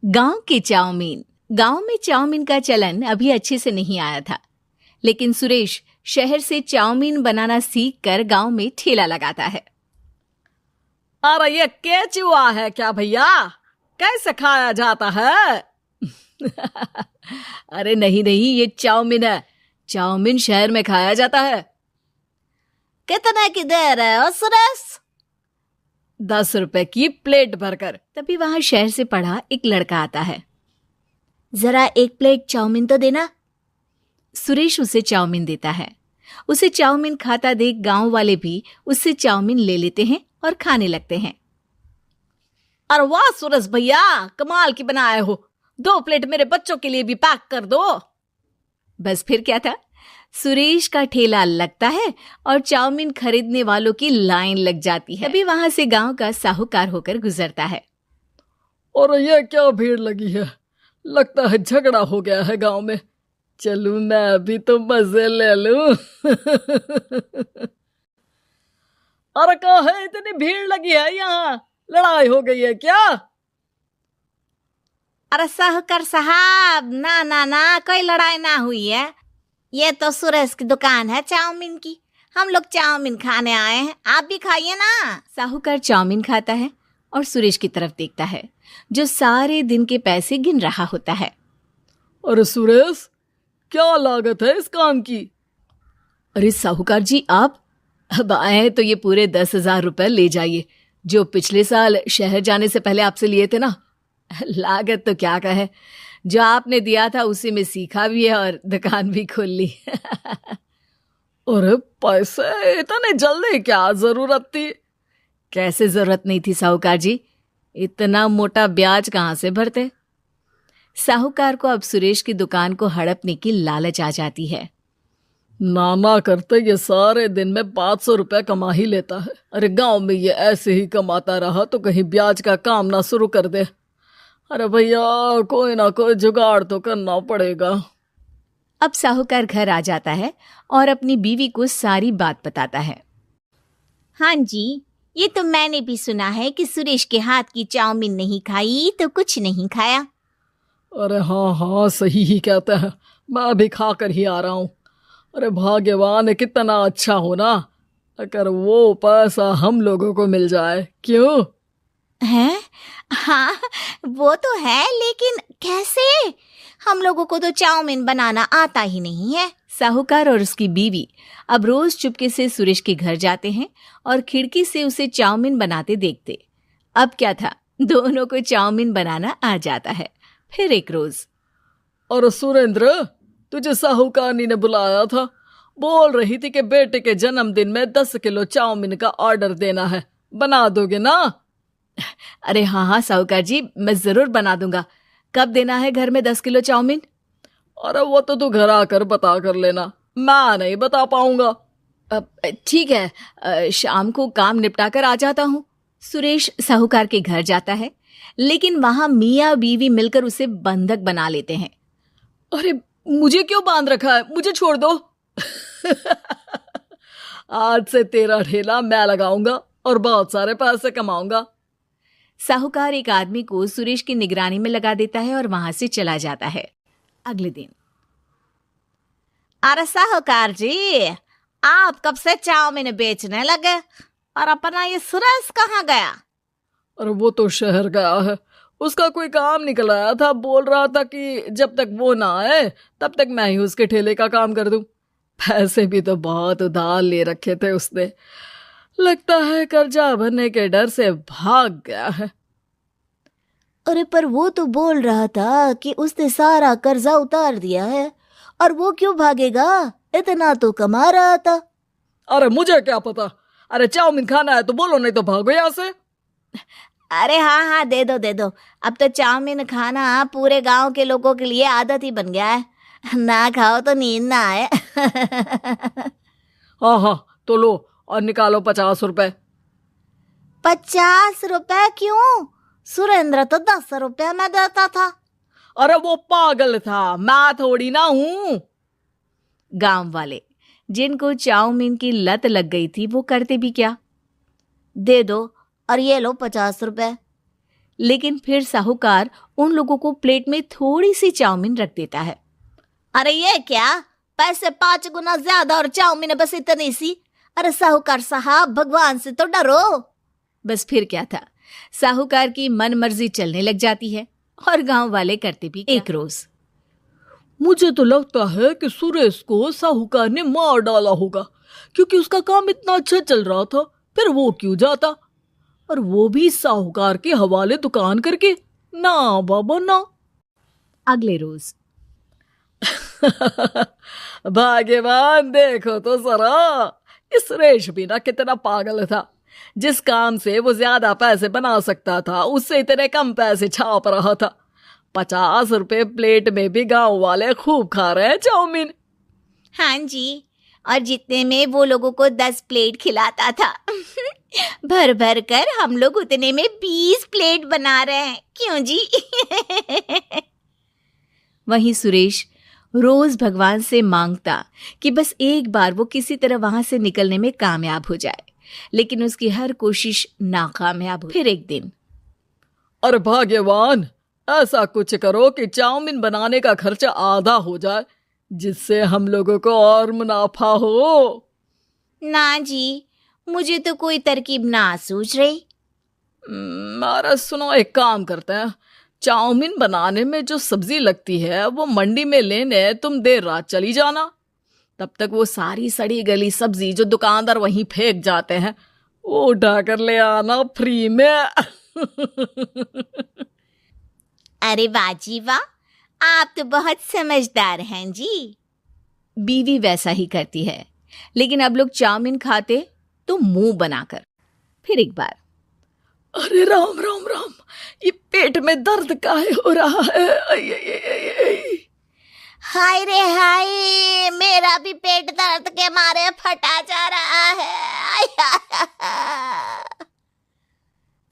गांव के चाउमीन। गांव में चाउमीन का चलन अभी अच्छे से नहीं आया था, लेकिन सुरेश शहर से चाउमीन बनाना सीख कर गांव में ठेला लगाता है। अरे ये केचुआ है क्या भैया? कैसे खाया जाता है? अरे नहीं नहीं, ये चाउमीन है। चाउमीन शहर में खाया जाता है। कितने की दे रहे हो सुरेश? 10 रुपए की प्लेट भरकर। तभी वहां शहर से पढ़ा एक लड़का आता है। जरा एक प्लेट चाउमीन तो देना। सुरेश उसे चाउमीन देता है। उसे चाउमीन खाता देख गांव वाले भी उससे चाउमीन ले लेते हैं और खाने लगते हैं। अरे वाह सुरेश भैया, कमाल की बनाए हो। 2 प्लेट मेरे बच्चों के लिए भी पैक कर दो। बस फिर क्या था, सुरेश का ठेला लगता है और चाउमीन खरीदने वालों की लाइन लग जाती है। अभी वहां से गांव का साहूकार होकर गुजरता है। और ये क्या भीड़ लगी है? लगता है झगड़ा हो गया है गांव में। चलूं मैं अभी तो मजे ले लूं। अरे कहाँ है, इतनी भीड़ लगी है यहाँ? लड़ाई हो गई है क्या? अरे साहूकार साहब, ना ना ना, कोई लड़ाई ना हुई है। ये तो सुरेश की दुकान है चाउमीन की। हम लोग चाउमीन खाने आए हैं, आप भी खाइए ना। साहूकार चाउमीन खाता है और सुरेश की तरफ देखता है, जो सारे दिन के पैसे गिन रहा होता है। अरे सुरेश, क्या लागत है इस काम की? अरे साहूकार जी, आप अब आए हैं तो ये पूरे 10,000 रुपए ले जाइए, जो पिछले साल शहर जाने से पहले आपसे लिए थे ना। लागत तो क्या कहे, जो आपने दिया था उसी में सीखा भी है और दुकान भी खोल ली। अरे पैसे इतने जल्दी क्या जरूरत थी? कैसे जरूरत नहीं थी साहूकार जी, इतना मोटा ब्याज कहाँ से भरते। साहूकार को अब सुरेश की दुकान को हड़पने की लालच आ जाती है। नाना करते ये सारे दिन में 500 रुपए कमा ही लेता है। अरे गांव में ये ऐसे ही कमाता रहा तो कहीं ब्याज का काम ना शुरू कर दे। अरे भैया, कोई ना कोई जुगाड़ तो करना पड़ेगा। अब साहूकार घर आ जाता है और अपनी बीवी को सारी बात बताता है। हाँ जी, ये तो मैंने भी सुना है कि सुरेश के हाथ की चाउमीन नहीं खाई तो कुछ नहीं खाया। अरे हाँ हाँ, सही ही कहते हैं। मैं अभी खा कर ही आ रहा हूँ। अरे भाग्यवान है, कितना अच्छा हो ना अगर वो पैसा हम लोगों को मिल जाए। क्यों हैं? हाँ, वो तो है, लेकिन कैसे? हम लोगों को तो चाउमीन बनाना आता ही नहीं है। साहूकार और उसकी बीवी अब रोज चुपके से सुरेश के घर जाते हैं और खिड़की से उसे चाउमीन बनाते देखते। अब क्या था, दोनों को चाउमीन बनाना आ जाता है। फिर एक रोज, और सुरेंद्र, तुझे साहूकारनी ने बुलाया था। बोल रही थी कि बेटे के जन्मदिन में 10 किलो चाउमीन का ऑर्डर देना है। बना दोगे ना? अरे हाँ हाँ साहूकार जी, मैं जरूर बना दूंगा। कब देना है घर में 10 किलो चाउमीन? अरे वो तो तू घर आकर बता कर लेना, मैं नहीं बता पाऊंगा। ठीक है, शाम को काम निपटा कर आ जाता हूँ। सुरेश साहूकार के घर जाता है, लेकिन वहां मियाँ बीवी मिलकर उसे बंधक बना लेते हैं। अरे मुझे क्यों बांध रखा है? मुझे छोड़ दो। आज से तेरा ठेला मैं लगाऊंगा और बहुत सारे पैसे कमाऊंगा। साहूकार एक आदमी को सुरेश की निगरानी में लगा देता है और वहां से चला जाता है। अगले दिन, अरे साहूकार जी, आप कब से चाउमीन बेचने लगे और अपना ये सुरेश कहाँ गया? अरे वो तो शहर गया है, उसका कोई काम निकल आया था। बोल रहा था कि जब तक वो ना आए तब तक मैं ही उसके ठेले का काम कर दूं। पैसे भी तो बहुत उधार ले रखे थे उसने। लगता है कर्जा भरने के डर से भाग गया है। अरे पर वो तो बोल रहा था कि उसने सारा कर्जा उतार दिया है, और वो क्यों भागेगा? इतना तो कमा रहा था। अरे मुझे क्या पता। अरे चाउमीन खाना है तो बोलो, नहीं तो भागो यहाँ से। अरे हाँ हाँ, दे दो दे दो। अब तो चाउमीन खाना पूरे गांव के लोगों के लिए आदत ही बन गया है। ना खाओ तो नींद ना आए। हाँ हाँ, तो लो और निकालो 50 रुपए। 50 रुपए क्यों? सुरेंद्र तो 10 रुपए में देता था। अरे वो पागल था, मैं थोड़ी ना हूँ। गांव वाले, जिनको चाउमीन की लत लग गई थी, वो करते भी क्या, दे दो और ये लो 50 रुपए। लेकिन फिर साहूकार उन लोगों को प्लेट में थोड़ी सी चाउमीन रख देता है। अरे ये क्या, पैसे 5 गुना ज्यादा और चाउमीन बस इतनी सी। अरे साहूकार साहब, भगवान से तो डरो। बस फिर क्या था, साहूकार की मन मर्जी चलने लग जाती है और गांव वाले करते भी। एक रोज मुझे तो लगता है कि सुरेश को साहूकार ने मार डाला होगा, क्योंकि उसका काम इतना अच्छा चल रहा था, फिर वो क्यों जाता, और वो भी साहूकार के हवाले दुकान करके। ना बाबा ना। अगले रोज भाग्यवान, देखो तो जरा, इस सुरेश भी ना कितना पागल था। जिस काम से वो ज्यादा पैसे बना सकता था, उससे इतने कम पैसे छाप रहा था। 50 रुपए प्लेट में भी गांव वाले खूब खा रहे हैं चाउमीन। हाँ जी, और जितने में वो लोगों को 10 प्लेट खिलाता था भर भर कर हम लोग उतने में 20 प्लेट बना रहे हैं। क्यों जी? वहीं सुरेश रोज भगवान से मांगता कि बस एक बार वो किसी तरह वहां से निकलने में कामयाब हो जाए, लेकिन उसकी हर कोशिश नाकामयाब हुई। फिर एक दिन, अरे भाग्यवान, ऐसा कुछ करो कि चाउमीन बनाने का खर्चा आधा हो जाए, जिससे हम लोगों को और मुनाफा हो। ना जी, मुझे तो कोई तरकीब ना सूझ रही। अरे सुनो, एक काम करते हैं, चाउमीन बनाने में जो सब्जी लगती है वो मंडी में लेने तुम देर रात चली जाना। तब तक वो सारी सड़ी गली सब्जी जो दुकानदार वहीं फेंक जाते हैं, वो उठा कर ले आना फ्री में। अरे वाह जी वाह, आप तो बहुत समझदार हैं जी। बीवी वैसा ही करती है, लेकिन अब लोग चाउमीन खाते तो मुंह बनाकर। फिर एक बार, अरे राम राम राम, ये पेट में दर्द काहे हो रहा है? आई, आई, आई, आई, आई। हाय रे हाय, मेरा भी पेट दर्द के मारे फटा जा रहा है।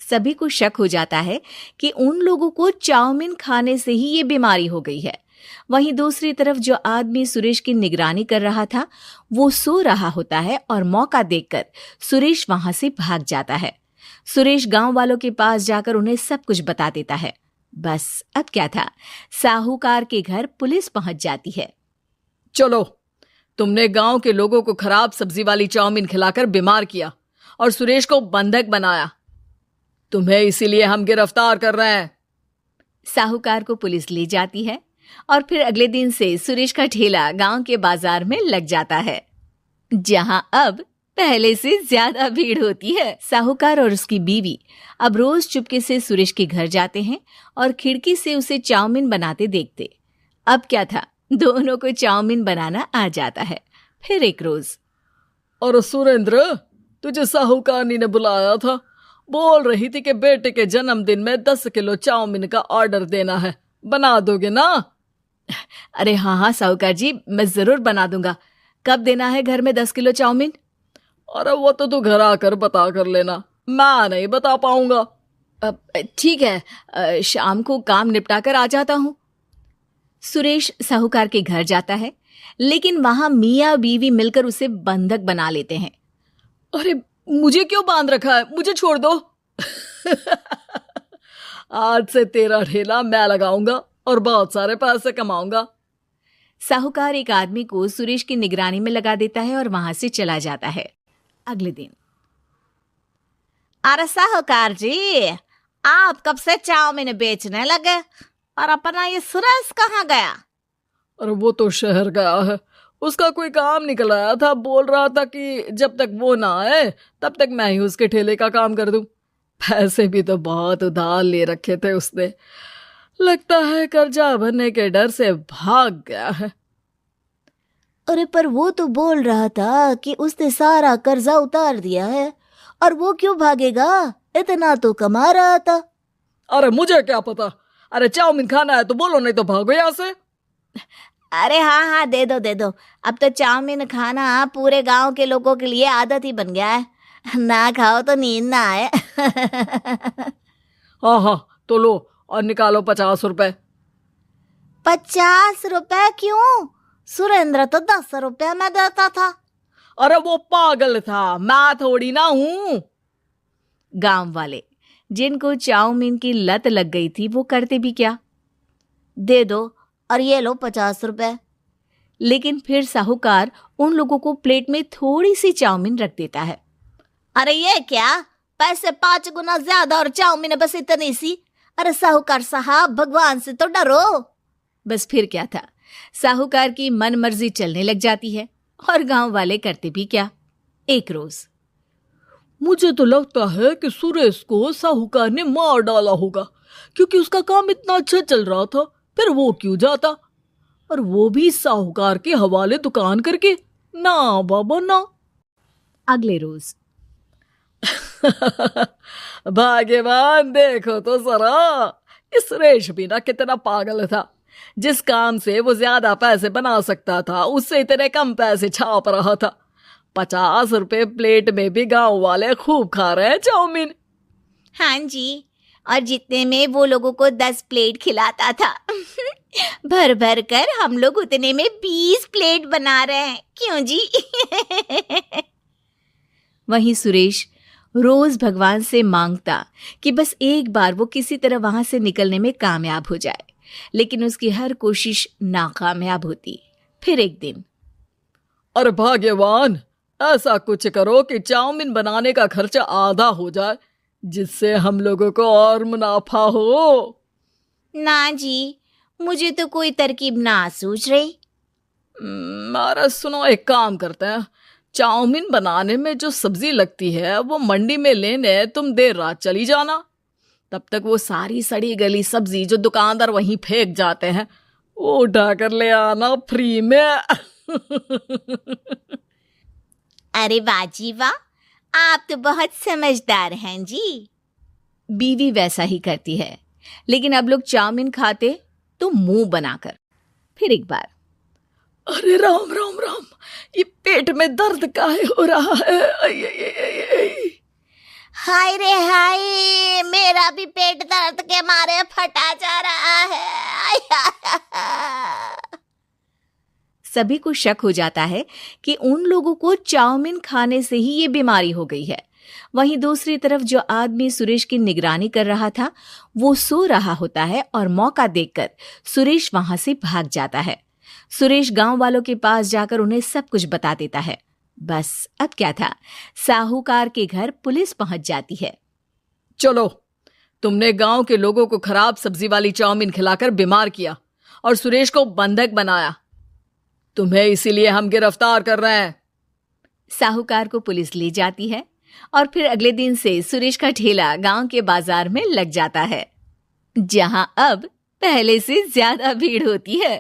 सभी को शक हो जाता है कि उन लोगों को चाउमीन खाने से ही ये बीमारी हो गई है। वहीं दूसरी तरफ जो आदमी सुरेश की निगरानी कर रहा था, वो सो रहा होता है और मौका देखकर सुरेश वहां से भाग जाता है। सुरेश गांव वालों के पास जाकर उन्हें सब कुछ बता देता है। बस अब क्या था, साहूकार के घर पुलिस पहुंच जाती है। चलो, तुमने गांव के लोगों को खराब सब्जी वाली चाउमीन खिलाकर बीमार किया और सुरेश को बंधक बनाया। तुम्हें इसीलिए हम गिरफ्तार कर रहे हैं। साहूकार को पुलिस ले जाती है और फिर अगले दिन से सुरेश का ठेला गांव के बाजार में लग जाता है, जहां अब पहले से ज्यादा भीड़ होती है। साहूकार और उसकी बीवी अब रोज चुपके से सुरेश के घर जाते हैं और खिड़की से उसे चाउमीन बनाते देखते। अब क्या था, दोनों को चाउमीन बनाना आ जाता है। फिर एक रोज, और सुरेंद्र, तुझे साहूकारनी ने बुलाया था, बोल रही थी कि बेटे के जन्मदिन में 10 किलो चाउमीन का ऑर्डर देना है, बना दोगे ना? अरे हाँ साहूकार जी, मैं जरूर बना दूंगा। कब देना है घर में 10 किलो चाउमीन? अरे वो तो तू घर आकर बता कर लेना, मैं नहीं बता पाऊंगा। ठीक है, शाम को काम निपटा कर आ जाता हूँ। सुरेश साहूकार के घर जाता है, लेकिन वहां मियाँ बीवी मिलकर उसे बंधक बना लेते हैं। अरे मुझे क्यों बांध रखा है, मुझे छोड़ दो। आज से तेरा ठेला मैं लगाऊंगा और बहुत सारे पैसे कमाऊंगा। साहूकार एक आदमी को सुरेश की निगरानी में लगा देता है और वहां से चला जाता है। अगले दिन, अरे साहूकार जी, आप कब से चाउमीन बेचने लगे और अपना ये सुरेश कहाँ गया? अरे वो तो शहर गया है, उसका कोई काम निकल आया था, बोल रहा था कि जब तक वो ना आए तब तक मैं ही उसके ठेले का काम कर दूं। पैसे भी तो बहुत उधार ले रखे थे उसने, लगता है कर्जा भरने के डर से भाग गया है। अरे पर वो तो बोल रहा था कि उसने सारा कर्जा उतार दिया है, और वो क्यों भागेगा, इतना तो कमा रहा था। अरे मुझे क्या पता, अरे चाउमीन खाना है तो बोलो, नहीं तो भागो यहाँ से। अरे हाँ हाँ, दे दो दे दो, अब तो चाउमीन खाना पूरे गांव के लोगों के लिए आदत ही बन गया है, ना खाओ तो नींद ना आए। हाँ हाँ, तो लो और निकालो 50 रुपए। 50 रुपए क्यों? सुरेंद्र तो 10 रुपए में देता था। अरे वो पागल था, मैं थोड़ी ना हूं। गांव वाले जिनको चाउमीन की लत लग गई थी वो करते भी क्या, दे दो और ये लो 50 रुपए। लेकिन फिर साहूकार उन लोगों को प्लेट में थोड़ी सी चाउमीन रख देता है। अरे ये क्या, पैसे 5 गुना ज्यादा और चाउमीन है बस इतनी सी। अरे साहूकार साहब, भगवान से तो डरो। बस फिर क्या था, साहूकार की मन मर्जी चलने लग जाती है और गांव वाले करते भी क्या। एक रोज मुझे तो लगता है कि सुरेश को साहूकार ने मार डाला होगा, क्योंकि उसका काम इतना अच्छा चल रहा था, फिर वो क्यों जाता, और वो भी साहूकार के हवाले दुकान करके। ना बाबा ना। अगले रोज भाग्यवान, देखो तो जरा, इस सुरेश भी ना कितना पागल था। जिस काम से वो ज्यादा पैसे बना सकता था उससे इतने कम पैसे छाप रहा था। 50 रुपए प्लेट में भी गांव वाले खूब खा रहे हैं चाउमीन। हाँ जी, और जितने में वो लोगों को 10 प्लेट खिलाता था भर भर कर हम लोग उतने में 20 प्लेट बना रहे हैं। क्यों जी? वहीं सुरेश रोज भगवान से मांगता कि बस एक बार वो किसी तरह वहां से निकलने में कामयाब हो जाए, लेकिन उसकी हर कोशिश नाकामयाब होती। फिर एक दिन, अरे भाग्यवान, ऐसा कुछ करो कि चाउमीन बनाने का खर्चा आधा हो जाए, जिससे हम लोगों को और मुनाफा हो। ना जी, मुझे तो कोई तरकीब ना सूझ रही। अरे सुनो, एक काम करते हैं, चाउमीन बनाने में जो सब्जी लगती है वो मंडी में लेने तुम देर रात चली जाना। तब तक वो सारी सड़ी गली सब्जी जो दुकानदार वहीं फेंक जाते हैं वो उठा कर ले आना फ्री में। अरे वाह जी वाह, आप तो बहुत समझदार हैं जी। बीवी वैसा ही करती है, लेकिन अब लोग चाउमीन खाते तो मुंह बनाकर। फिर एक बार, अरे राम राम राम, ये पेट में दर्द काहे हो रहा है? आई, आई, आई, आई, आई। हाय रे हाय, मेरा भी पेट दर्द के मारे फटा जा रहा है। सभी को शक हो जाता है कि उन लोगों को चाउमीन खाने से ही ये बीमारी हो गई है। वहीं दूसरी तरफ जो आदमी सुरेश की निगरानी कर रहा था वो सो रहा होता है और मौका देखकर सुरेश वहां से भाग जाता है। सुरेश गांव वालों के पास जाकर उन्हें सब कुछ बता देता है। बस अब क्या था, साहूकार के घर पुलिस पहुंच जाती है। चलो, तुमने गांव के लोगों को खराब सब्जी वाली चाउमीन खिलाकर बीमार किया और सुरेश को बंधक बनाया। तुम्हें इसीलिए हम गिरफ्तार कर रहे हैं। साहूकार को पुलिस ले जाती है और फिर अगले दिन से सुरेश का ठेला गांव के बाजार में लग जाता है, जहां अब पहले से ज्यादा भीड़ होती है।